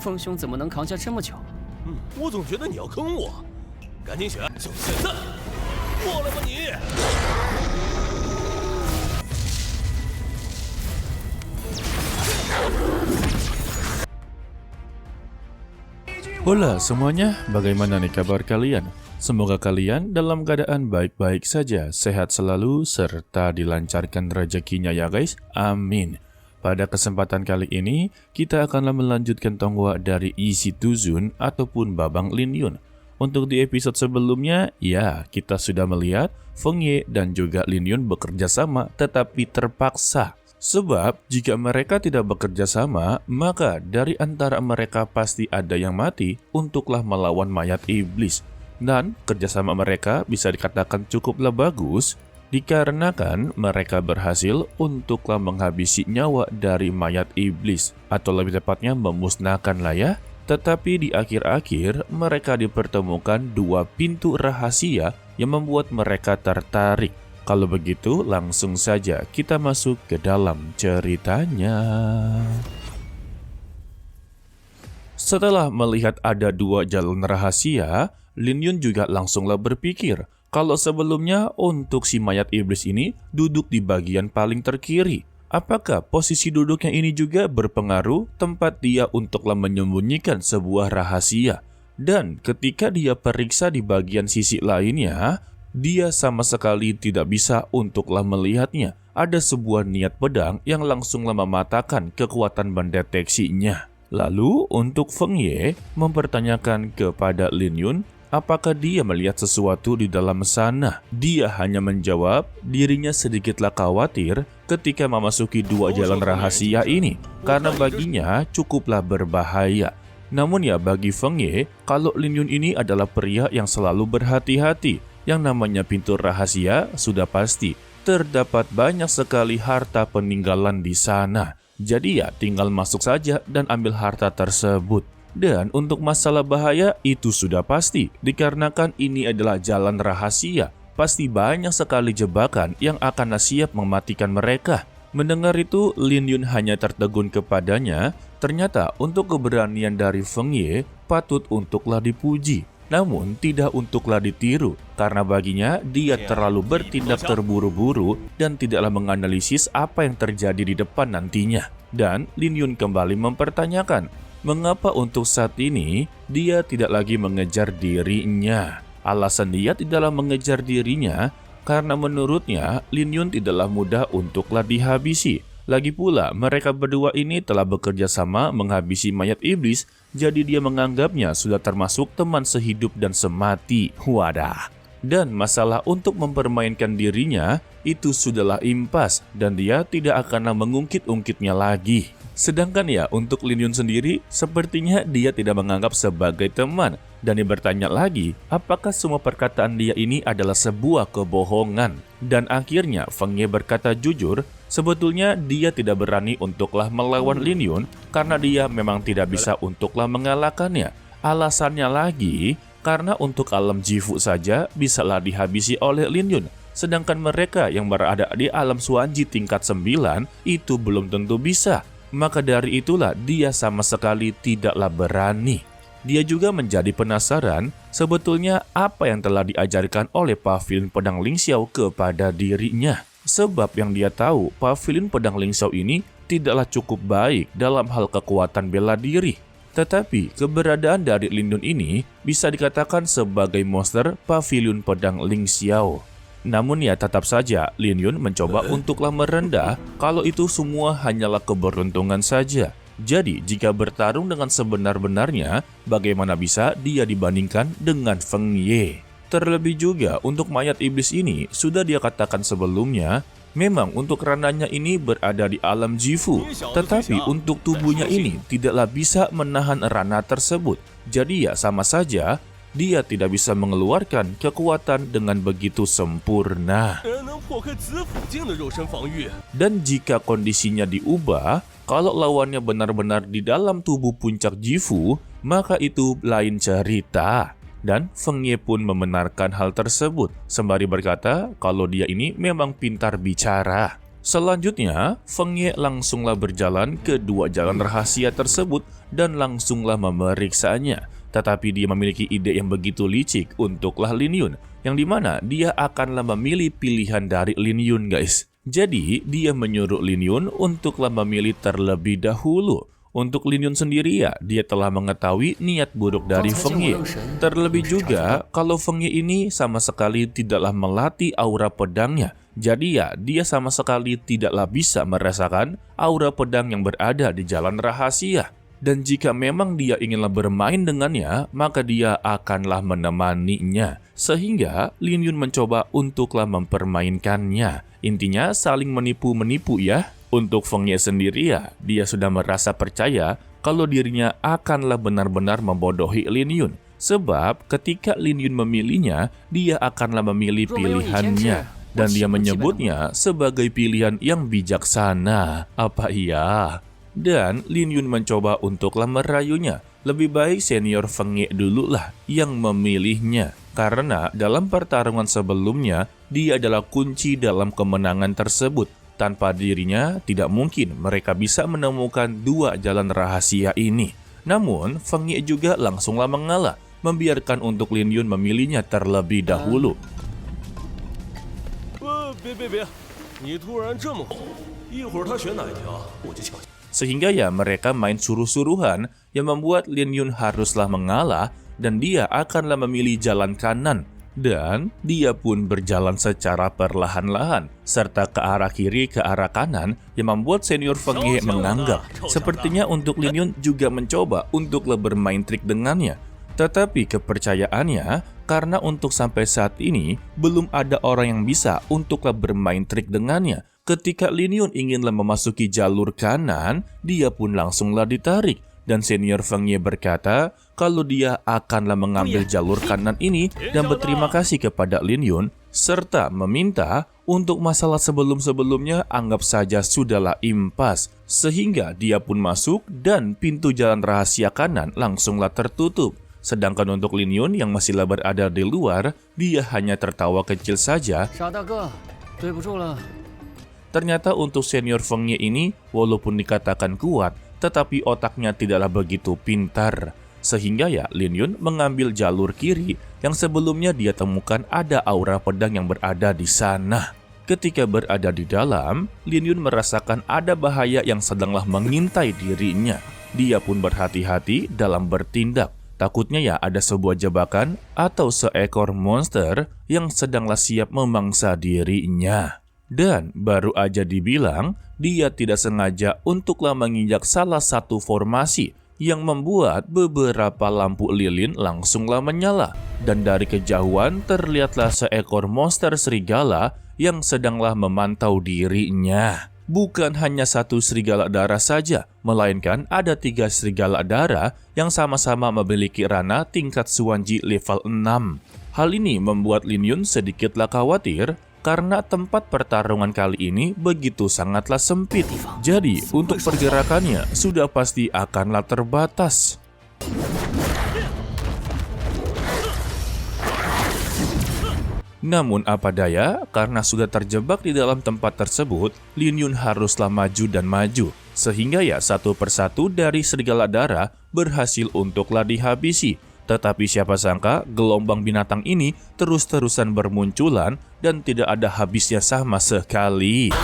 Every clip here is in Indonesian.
风兄怎么能扛下这么久？我总觉得你要坑我，赶紧选，就现在，过来吧你！Hola semuanya, bagaimana nih kabar kalian? Semoga kalian dalam keadaan baik-baik saja, sehat selalu, serta dilancarkan rezekinya ya guys, amin. Pada kesempatan kali ini, kita akan melanjutkan tonggua dari Isi Tuzun ataupun Babang Lin Yun. Untuk di episode sebelumnya, ya kita sudah melihat Feng Ye dan juga Lin Yun bekerja sama tetapi terpaksa. Sebab jika mereka tidak bekerja sama, maka dari antara mereka pasti ada yang mati untuklah melawan mayat iblis. Dan kerjasama mereka bisa dikatakan cukuplah bagus, dikarenakan mereka berhasil untuklah menghabisi nyawa dari mayat iblis, atau lebih tepatnya memusnahkan lah ya. Tetapi di akhir-akhir mereka dipertemukan dua pintu rahasia yang membuat mereka tertarik. Kalau begitu, langsung saja kita masuk ke dalam ceritanya. Setelah melihat ada dua jalan rahasia, Lin Yun juga langsunglah berpikir kalau sebelumnya untuk si mayat iblis ini duduk di bagian paling terkiri. Apakah posisi duduknya ini juga berpengaruh tempat dia untuklah menyembunyikan sebuah rahasia? Dan ketika dia periksa di bagian sisi lainnya, dia sama sekali tidak bisa untuklah melihatnya. Ada sebuah niat pedang yang langsunglah mematahkan kekuatan mendeteksinya. Lalu untuk Feng Ye mempertanyakan kepada Lin Yun apakah dia melihat sesuatu di dalam sana. Dia hanya menjawab dirinya sedikitlah khawatir ketika memasuki dua jalan rahasia ini, karena baginya cukuplah berbahaya. Namun ya bagi Feng Ye, kalau Lin Yun ini adalah pria yang selalu berhati-hati. Yang namanya pintu rahasia sudah pasti terdapat banyak sekali harta peninggalan di sana. Jadi ya tinggal masuk saja dan ambil harta tersebut. Dan untuk masalah bahaya itu sudah pasti, dikarenakan ini adalah jalan rahasia. Pasti banyak sekali jebakan yang akan siap mematikan mereka. Mendengar itu, Lin Yun hanya tertegun kepadanya. Ternyata untuk keberanian dari Feng Ye patut untuklah dipuji. Namun tidak untuklah ditiru, karena baginya dia terlalu bertindak terburu-buru dan tidaklah menganalisis apa yang terjadi di depan nantinya. Dan Lin Yun kembali mempertanyakan, mengapa untuk saat ini dia tidak lagi mengejar dirinya? Alasan dia tidaklah mengejar dirinya, karena menurutnya Lin Yun tidaklah mudah untuklah dihabisi. Lagi pula, mereka berdua ini telah bekerja sama menghabisi mayat iblis, jadi dia menganggapnya sudah termasuk teman sehidup dan semati. Wadah. Dan masalah untuk mempermainkan dirinya, itu sudahlah impas, dan dia tidak akan mengungkit-ungkitnya lagi. Sedangkan ya, untuk Lin Yun sendiri, sepertinya dia tidak menganggap sebagai teman. Dan dia bertanya lagi, apakah semua perkataan dia ini adalah sebuah kebohongan? Dan akhirnya Feng Ye berkata jujur, sebetulnya dia tidak berani untuklah melawan Lin Yun karena dia memang tidak bisa untuklah mengalahkannya. Alasannya lagi, karena untuk alam Jifu saja bisalah dihabisi oleh Lin Yun. Sedangkan mereka yang berada di alam Suanji tingkat 9 itu belum tentu bisa. Maka dari itulah dia sama sekali tidaklah berani. Dia juga menjadi penasaran sebetulnya apa yang telah diajarkan oleh Pavilion Pedang Ling Xiao kepada dirinya. Sebab yang dia tahu, Pavilion Pedang Ling Xiao ini tidaklah cukup baik dalam hal kekuatan bela diri. Tetapi keberadaan dari Lin Yun ini bisa dikatakan sebagai monster Pavilion Pedang Ling Xiao. Namun ya tetap saja Lin Yun mencoba untuklah merendah kalau itu semua hanyalah keberuntungan saja. Jadi jika bertarung dengan sebenar-benarnya, bagaimana bisa dia dibandingkan dengan Feng Ye? Terlebih juga untuk mayat iblis ini sudah dia katakan sebelumnya, memang untuk ranahnya ini berada di alam Jifu, tetapi untuk tubuhnya ini tidaklah bisa menahan ranah tersebut. Jadi ya sama saja, dia tidak bisa mengeluarkan kekuatan dengan begitu sempurna. Dan jika kondisinya diubah, kalau lawannya benar-benar di dalam tubuh puncak Jifu, maka itu lain cerita. Dan Feng Ye pun membenarkan hal tersebut, sembari berkata kalau dia ini memang pintar bicara. Selanjutnya, Feng Ye langsunglah berjalan ke dua jalan rahasia tersebut dan langsunglah memeriksanya. Tetapi dia memiliki ide yang begitu licik untuklah Lin Yun, yang dimana dia akanlah memilih pilihan dari Lin Yun, guys. Jadi, dia menyuruh Lin Yun untuklah memilih terlebih dahulu. Untuk Lin Yun sendiri ya, dia telah mengetahui niat buruk dari Feng Ye. Terlebih juga, kalau Feng Ye ini sama sekali tidaklah melatih aura pedangnya. Jadi ya, dia sama sekali tidaklah bisa merasakan aura pedang yang berada di jalan rahasia. Dan jika memang dia inginlah bermain dengannya, maka dia akanlah menemaninya. Sehingga Lin Yun mencoba untuklah mempermainkannya. Intinya saling menipu-menipu ya. Untuk Feng Ye sendiri ya, dia sudah merasa percaya kalau dirinya akanlah benar-benar membodohi Lin Yun. Sebab ketika Lin Yun memilihnya, dia akanlah memilih pilihannya. Dan dia menyebutnya sebagai pilihan yang bijaksana. Apa iya? Dan Lin Yun mencoba untuklah merayunya. Lebih baik senior Feng Ye dululah yang memilihnya. Karena dalam pertarungan sebelumnya, dia adalah kunci dalam kemenangan tersebut. Tanpa dirinya, tidak mungkin mereka bisa menemukan dua jalan rahasia ini. Namun, Feng Ye juga langsunglah mengalah, membiarkan untuk Lin Yun memilihnya terlebih dahulu. 别，你突然这么火，一会儿他选哪一条，我就小心。 Sehingga ya mereka main suruh-suruhan yang membuat Lin Yun haruslah mengalah dan dia akanlah memilih jalan kanan. Dan dia pun berjalan secara perlahan-lahan serta ke arah kiri ke arah kanan yang membuat senior Feng Ye menganggap sepertinya untuk Lin Yun juga mencoba untuklah bermain trik dengannya. Tetapi kepercayaannya, karena untuk sampai saat ini belum ada orang yang bisa untuklah bermain trik dengannya. Ketika Lin Yun inginlah memasuki jalur kanan, dia pun langsunglah ditarik. Dan senior Feng Ye berkata kalau dia akanlah mengambil jalur kanan ini dan berterima kasih kepada Lin Yun, serta meminta untuk masalah sebelum-sebelumnya anggap saja sudahlah impas. Sehingga dia pun masuk dan pintu jalan rahasia kanan langsunglah tertutup. Sedangkan untuk Lin Yun yang masihlah berada di luar, dia hanya tertawa kecil saja. Ternyata untuk senior Feng Ye ini, walaupun dikatakan kuat, tetapi otaknya tidaklah begitu pintar. Sehingga ya Lin Yun mengambil jalur kiri yang sebelumnya dia temukan ada aura pedang yang berada di sana. Ketika berada di dalam, Lin Yun merasakan ada bahaya yang sedanglah mengintai dirinya. Dia pun berhati-hati dalam bertindak. Takutnya ya ada sebuah jebakan atau seekor monster yang sedanglah siap memangsa dirinya. Dan baru aja dibilang, dia tidak sengaja untuklah menginjak salah satu formasi yang membuat beberapa lampu lilin langsunglah menyala. Dan dari kejauhan terlihatlah seekor monster serigala yang sedanglah memantau dirinya. Bukan hanya satu serigala darah saja, melainkan ada 3 serigala darah yang sama-sama memiliki rana tingkat Suanji level 6. Hal ini membuat Lin Yun sedikitlah khawatir karena tempat pertarungan kali ini begitu sangatlah sempit. Jadi, untuk pergerakannya sudah pasti akanlah terbatas. Namun apa daya, karena sudah terjebak di dalam tempat tersebut, Lin Yun haruslah maju dan maju. Sehingga ya satu persatu dari serigala darah berhasil untuklah dihabisi. Tetapi siapa sangka gelombang binatang ini terus-terusan bermunculan dan tidak ada habisnya sama sekali.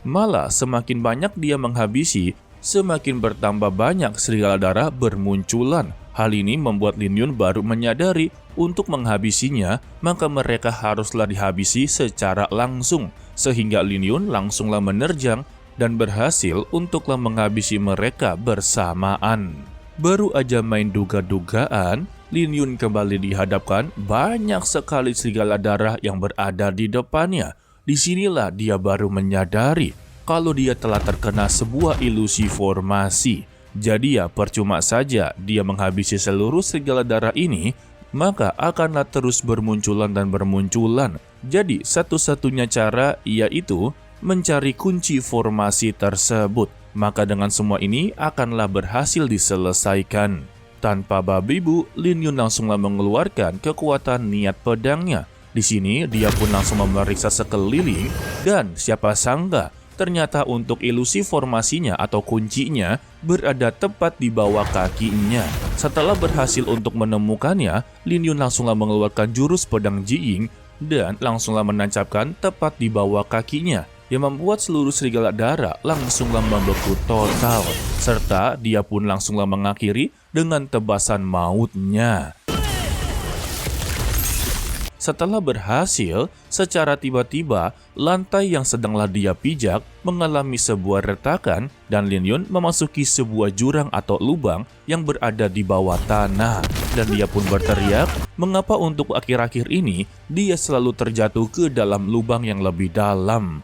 Malah semakin banyak dia menghabisi, semakin bertambah banyak serigala darah bermunculan. Hal ini membuat Lin Yun baru menyadari untuk menghabisinya, maka mereka haruslah dihabisi secara langsung. Sehingga Lin Yun langsunglah menerjang dan berhasil untuklah menghabisi mereka bersamaan. Baru aja main duga-dugaan, Lin Yun kembali dihadapkan banyak sekali serigala darah yang berada di depannya. Disinilah dia baru menyadari kalau dia telah terkena sebuah ilusi formasi. Jadi ya percuma saja dia menghabisi seluruh serigala darah ini, maka akanlah terus bermunculan dan bermunculan. Jadi satu-satunya cara yaitu mencari kunci formasi tersebut. Maka dengan semua ini akanlah berhasil diselesaikan. Tanpa babi bu, Lin Yun langsunglah mengeluarkan kekuatan niat pedangnya. Di sini dia pun langsung memeriksa sekeliling dan siapa sangka ternyata untuk ilusi formasinya atau kuncinya berada tepat di bawah kakinya. Setelah berhasil untuk menemukannya, Lin Yun langsunglah mengeluarkan jurus pedang Jiying dan langsunglah menancapkan tepat di bawah kakinya, yang membuat seluruh serigala darah langsunglah membeku total, serta dia pun langsunglah mengakhiri dengan tebasan mautnya. Setelah berhasil, secara tiba-tiba lantai yang sedanglah dia pijak mengalami sebuah retakan dan Lin Yun memasuki sebuah jurang atau lubang yang berada di bawah tanah. Dan dia pun berteriak, mengapa untuk akhir-akhir ini dia selalu terjatuh ke dalam lubang yang lebih dalam.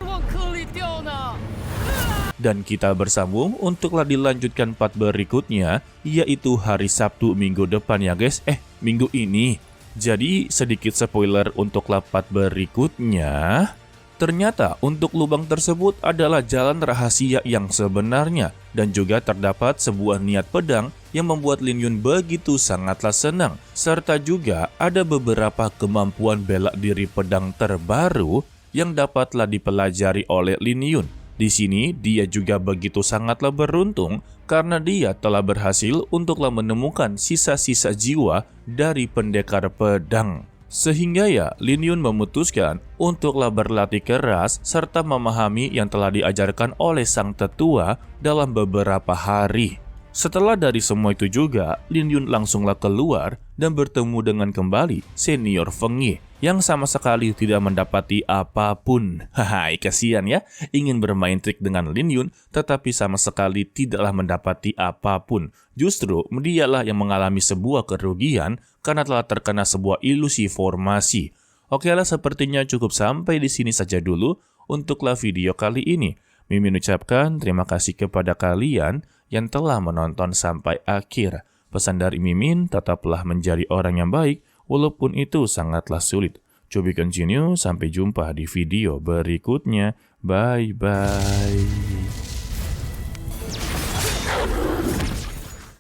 Dan kita bersambung untuklah dilanjutkan part berikutnya, yaitu hari Sabtu minggu depan ya guys, minggu ini. Jadi sedikit spoiler untuk part berikutnya. Ternyata untuk lubang tersebut adalah jalan rahasia yang sebenarnya. Dan juga terdapat sebuah niat pedang yang membuat Lin Yun begitu sangatlah senang. Serta juga ada beberapa kemampuan bela diri pedang terbaru yang dapatlah dipelajari oleh Lin Yun. Di sini dia juga begitu sangatlah beruntung karena dia telah berhasil untuklah menemukan sisa-sisa jiwa dari pendekar pedang. Sehingga ya Lin Yun memutuskan untuklah berlatih keras serta memahami yang telah diajarkan oleh sang tetua dalam beberapa hari. Setelah dari semua itu juga, Lin Yun langsunglah keluar dan bertemu dengan kembali senior Feng Yi yang sama sekali tidak mendapati apapun. Hai, kasihan ya, ingin bermain trik dengan Lin Yun tetapi sama sekali tidaklah mendapati apapun. Justru dialah yang mengalami sebuah kerugian karena telah terkena sebuah ilusi formasi. Oke lah, sepertinya cukup sampai di sini saja dulu untuklah video kali ini. Mimin ucapkan terima kasih kepada kalian yang telah menonton sampai akhir. Pesan dari Mimin, tetaplah menjadi orang yang baik, walaupun itu sangatlah sulit. To be continue, sampai jumpa di video berikutnya. Bye-bye.